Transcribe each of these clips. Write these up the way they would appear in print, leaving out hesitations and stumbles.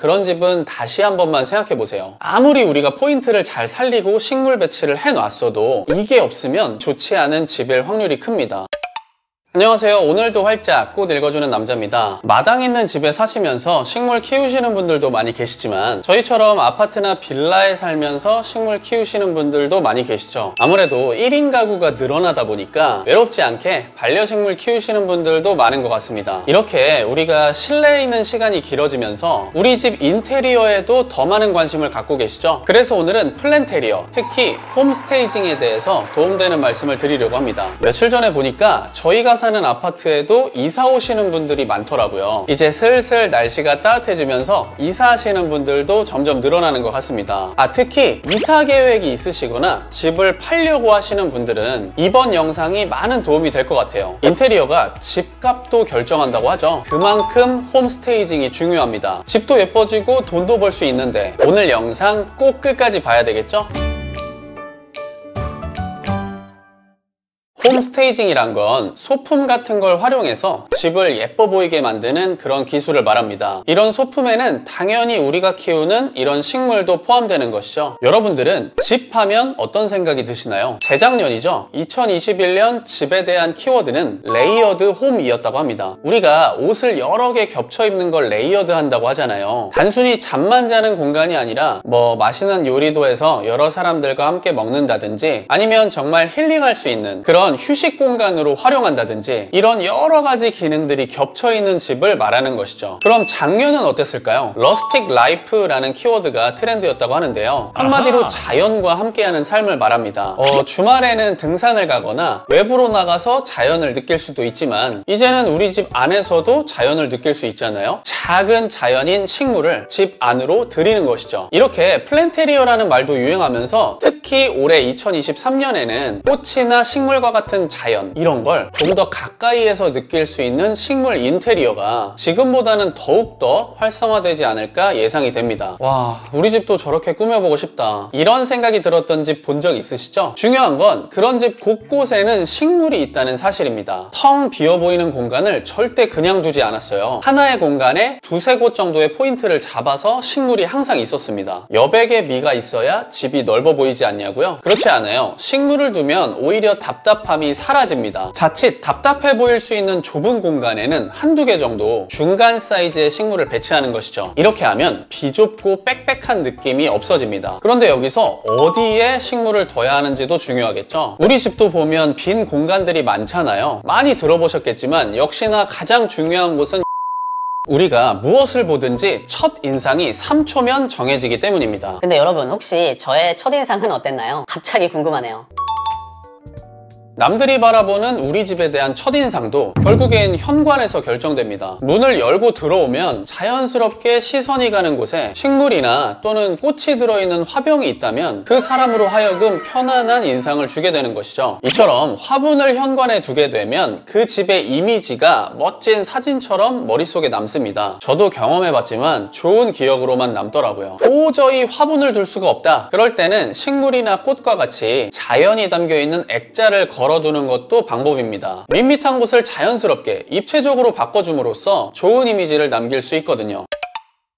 그런 집은 다시 한 번만 생각해 보세요. 아무리 우리가 포인트를 잘 살리고 식물 배치를 해놨어도 이게 없으면 좋지 않은 집일 확률이 큽니다. 안녕하세요. 오늘도 활짝 꽃 읽어주는 남자입니다. 마당 있는 집에 사시면서 식물 키우시는 분들도 많이 계시지만 저희처럼 아파트나 빌라에 살면서 식물 키우시는 분들도 많이 계시죠. 아무래도 1인 가구가 늘어나다 보니까 외롭지 않게 반려식물 키우시는 분들도 많은 것 같습니다. 이렇게 우리가 실내에 있는 시간이 길어지면서 우리 집 인테리어에도 더 많은 관심을 갖고 계시죠. 그래서 오늘은 플랜테리어, 특히 홈스테이징에 대해서 도움되는 말씀을 드리려고 합니다. 며칠 전에 보니까 저희가 사는 아파트에도 이사 오시는 분들이 많더라고요. 이제 슬슬 날씨가 따뜻해지면서 이사하시는 분들도 점점 늘어나는 것 같습니다. 특히 이사 계획이 있으시거나 집을 팔려고 하시는 분들은 이번 영상이 많은 도움이 될 것 같아요. 인테리어가 집값도 결정한다고 하죠. 그만큼 홈스테이징이 중요합니다. 집도 예뻐지고 돈도 벌 수 있는데 오늘 영상 꼭 끝까지 봐야 되겠죠? 홈스테이징이란 건 소품 같은 걸 활용해서 집을 예뻐 보이게 만드는 그런 기술을 말합니다. 이런 소품에는 당연히 우리가 키우는 이런 식물도 포함되는 것이죠. 여러분들은 집 하면 어떤 생각이 드시나요? 재작년이죠. 2021년 집에 대한 키워드는 레이어드 홈이었다고 합니다. 우리가 옷을 여러 개 겹쳐 입는 걸 레이어드 한다고 하잖아요. 단순히 잠만 자는 공간이 아니라 맛있는 요리도 해서 여러 사람들과 함께 먹는다든지 아니면 정말 힐링할 수 있는 그런 휴식 공간으로 활용한다든지 이런 여러 가지 기능들이 겹쳐있는 집을 말하는 것이죠. 그럼 작년은 어땠을까요? 러스틱 라이프라는 키워드가 트렌드였다고 하는데요. 한마디로 자연과 함께하는 삶을 말합니다. 주말에는 등산을 가거나 외부로 나가서 자연을 느낄 수도 있지만 이제는 우리 집 안에서도 자연을 느낄 수 있잖아요. 작은 자연인 식물을 집 안으로 들이는 것이죠. 이렇게 플랜테리어라는 말도 유행하면서 특히 올해 2023년에는 꽃이나 식물과 같은 자연 이런 걸 좀 더 가까이에서 느낄 수 있는 식물 인테리어가 지금보다는 더욱더 활성화되지 않을까 예상이 됩니다. 와, 우리 집도 저렇게 꾸며보고 싶다. 이런 생각이 들었던 집 본 적 있으시죠? 중요한 건 그런 집 곳곳에는 식물이 있다는 사실입니다. 텅 비어 보이는 공간을 절대 그냥 두지 않았어요. 하나의 공간에 두세 곳 정도의 포인트를 잡아서 식물이 항상 있었습니다. 여백의 미가 있어야 집이 넓어 보이지 않냐고요? 그렇지 않아요. 식물을 두면 오히려 답답함이 사라집니다. 자칫 답답해 보일 수 있는 좁은 공간에는 한두 개 정도 중간 사이즈의 식물을 배치하는 것이죠. 이렇게 하면 비좁고 빽빽한 느낌이 없어집니다. 그런데 여기서 어디에 식물을 둬야 하는지도 중요하겠죠. 우리 집도 보면 빈 공간들이 많잖아요. 많이 들어보셨겠지만 역시나 가장 중요한 곳은 우리가 무엇을 보든지 첫인상이 3초면 정해지기 때문입니다. 근데 여러분 혹시 저의 첫인상은 어땠나요? 갑자기 궁금하네요. 남들이 바라보는 우리 집에 대한 첫인상도 결국엔 현관에서 결정됩니다. 문을 열고 들어오면 자연스럽게 시선이 가는 곳에 식물이나 또는 꽃이 들어있는 화병이 있다면 그 사람으로 하여금 편안한 인상을 주게 되는 것이죠. 이처럼 화분을 현관에 두게 되면 그 집의 이미지가 멋진 사진처럼 머릿속에 남습니다. 저도 경험해봤지만 좋은 기억으로만 남더라고요. 도저히 화분을 둘 수가 없다. 그럴 때는 식물이나 꽃과 같이 자연이 담겨있는 액자를 걸어두는 것도 방법입니다. 밋밋한 곳을 자연스럽게 입체적으로 바꿔줌으로써 좋은 이미지를 남길 수 있거든요.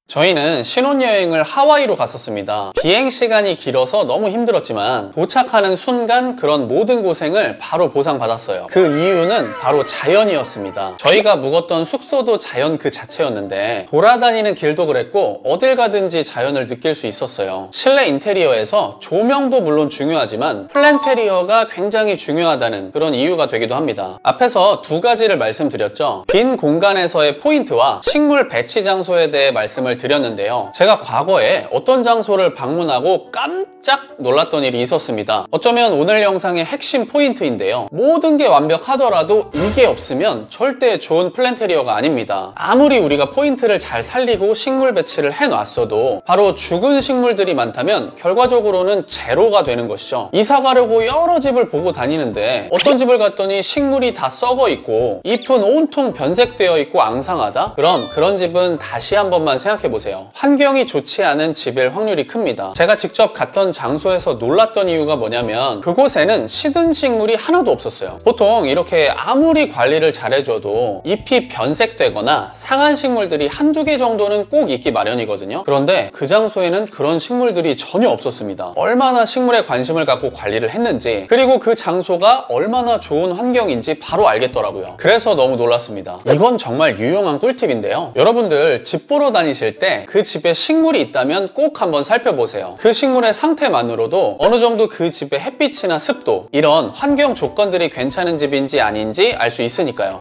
저희는 신혼여행을 하와이로 갔었습니다. 비행시간이 길어서 너무 힘들었지만 도착하는 순간 그런 모든 고생을 바로 보상받았어요. 그 이유는 바로 자연이었습니다. 저희가 묵었던 숙소도 자연 그 자체였는데 돌아다니는 길도 그랬고 어딜 가든지 자연을 느낄 수 있었어요. 실내 인테리어에서 조명도 물론 중요하지만 플랜테리어가 굉장히 중요하다는 그런 이유가 되기도 합니다. 앞에서 두 가지를 말씀드렸죠. 빈 공간에서의 포인트와 식물 배치 장소에 대해 말씀을 드렸는데요. 제가 과거에 어떤 장소를 방문하고 깜짝 놀랐던 일이 있었습니다. 어쩌면 오늘 영상의 핵심 포인트인데요. 모든 게 완벽하더라도 이게 없으면 절대 좋은 플랜테리어가 아닙니다. 아무리 우리가 포인트를 잘 살리고 식물 배치를 해놨어도 바로 죽은 식물들이 많다면 결과적으로는 제로가 되는 것이죠. 이사 가려고 여러 집을 보고 다니는데 어떤 집을 갔더니 식물이 다 썩어 있고 잎은 온통 변색되어 있고 앙상하다? 그럼 그런 집은 다시 한 번만 생각해 생각해보세요. 환경이 좋지 않은 집일 확률이 큽니다. 제가 직접 갔던 장소에서 놀랐던 이유가 뭐냐면 그곳에는 시든 식물이 하나도 없었어요. 보통 이렇게 아무리 관리를 잘해줘도 잎이 변색되거나 상한 식물들이 한두 개 정도는 꼭 있기 마련이거든요. 그런데 그 장소에는 그런 식물들이 전혀 없었습니다. 얼마나 식물에 관심을 갖고 관리를 했는지, 그리고 그 장소가 얼마나 좋은 환경인지 바로 알겠더라고요. 그래서 너무 놀랐습니다. 이건 정말 유용한 꿀팁인데요. 여러분들 집 보러 다니실 때 그 집에 식물이 있다면 꼭 한번 살펴보세요. 그 식물의 상태만으로도 어느 정도 그 집의 햇빛이나 습도, 이런 환경 조건들이 괜찮은 집인지 아닌지 알 수 있으니까요.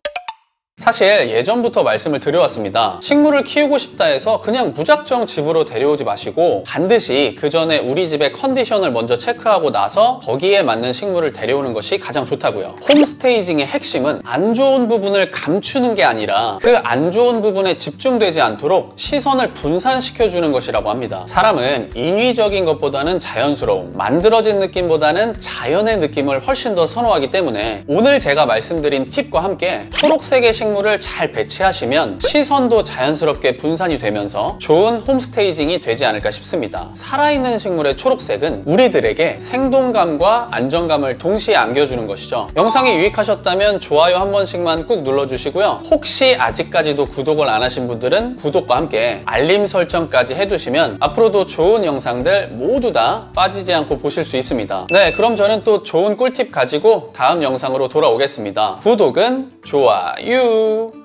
사실 예전부터 말씀을 드려왔습니다. 식물을 키우고 싶다 해서 그냥 무작정 집으로 데려오지 마시고 반드시 그 전에 우리 집의 컨디션을 먼저 체크하고 나서 거기에 맞는 식물을 데려오는 것이 가장 좋다고요. 홈스테이징의 핵심은 안 좋은 부분을 감추는 게 아니라 그 안 좋은 부분에 집중되지 않도록 시선을 분산시켜주는 것이라고 합니다. 사람은 인위적인 것보다는 자연스러움, 만들어진 느낌보다는 자연의 느낌을 훨씬 더 선호하기 때문에 오늘 제가 말씀드린 팁과 함께 초록색의 식물을 잘 배치하시면 시선도 자연스럽게 분산이 되면서 좋은 홈스테이징이 되지 않을까 싶습니다. 살아있는 식물의 초록색은 우리들에게 생동감과 안정감을 동시에 안겨주는 것이죠. 영상이 유익하셨다면 좋아요 한 번씩만 꾹 눌러주시고요. 혹시 아직까지도 구독을 안 하신 분들은 구독과 함께 알림 설정까지 해두시면 앞으로도 좋은 영상들 모두 다 빠지지 않고 보실 수 있습니다. 네, 그럼 저는 또 좋은 꿀팁 가지고 다음 영상으로 돌아오겠습니다. 구독은 좋아요.